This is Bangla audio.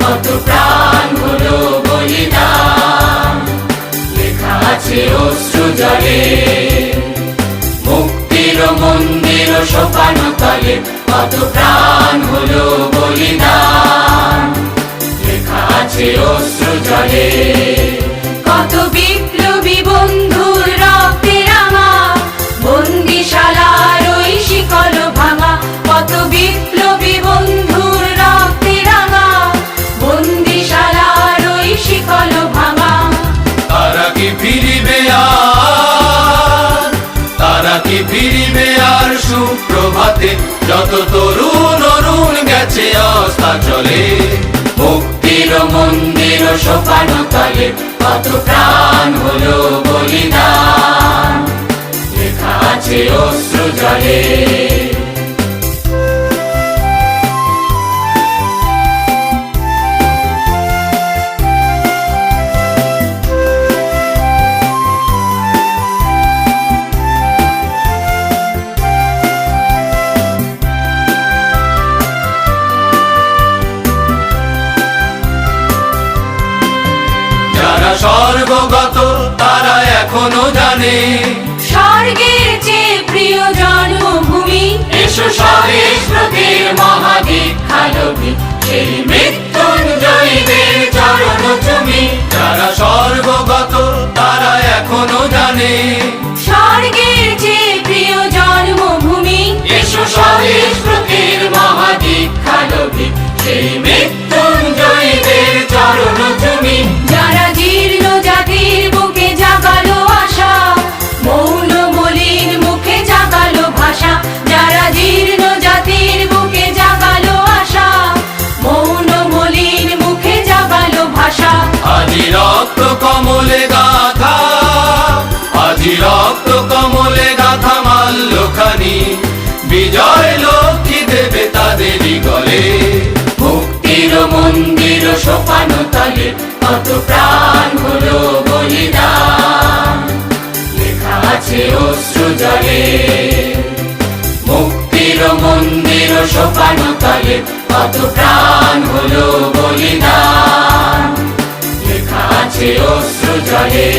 কত প্রাণ হলো বলিদান, লেখা আছে অশ্রু জলে। মুক্তির মন্দির সোপানো তলে কত প্রাণ হলো বলিদান, লেখা আছে অশ্রু জলে। কত বিপ্লবী বন্ধুর রক্তে রাঙা বন্দিশালার ওই শিকল ভাঙা, কত বিপ্লবী বন্ধুর রক্তে রাঙা বন্দিশালার ওই শিকল ভাঙা। তারা কি ফিরিবে আর, তারা কি ফিরিবে আর সুপ্রভাতে, যত তরুণ অরুণ গেছে অস্তাচলে। মুক্তির মন্দির সোপানো তলে কত প্রাণ হলো বলিদান, লেখা আছে অশ্রু জলে। স্বর্গগত তারা এখনো জানে স্বর্গের চেয়ে প্রিয় জন্মভূমি। এসো স্বদেশ ব্রতের মহাদীক্ষালোভী, সেই মৃত্যুঞ্জয়ীদের চরণ চুমি। যারা স্বর্গগত তারা এখনো জানে স্বর্গের চেয়ে প্রিয় জন্মভূমি। এসো স্বদেশ ব্রতের মহাদীক্ষালোভী, সেই মৃত্যুঞ্জয়ীদের চরণ চুমি। যারা জীর্ণ জাতির বুকে জাগালো আশা, মৌন মলিন মুখে জাগালো ভাষা। যারা জীর্ণ জাতির বুকে জাগালো আশা, মৌন মলিন মুখে জাগালো ভাষা। আজি রক্ত কমলে গাথা, আজি রক্ত কমলে গাথা মাল্যখানি, বিজয় লক্ষ্মী দেবে তাদেরই গলে। মুক্তির মন্দির সোপানো তলে কত প্রাণ হলো বলিদান, লেখা আছে অশ্রু জলে। মুক্তির মন্দির সোপানো তলে কত প্রাণ হলো বলিদান, লেখা আছে অশ্রু জলে।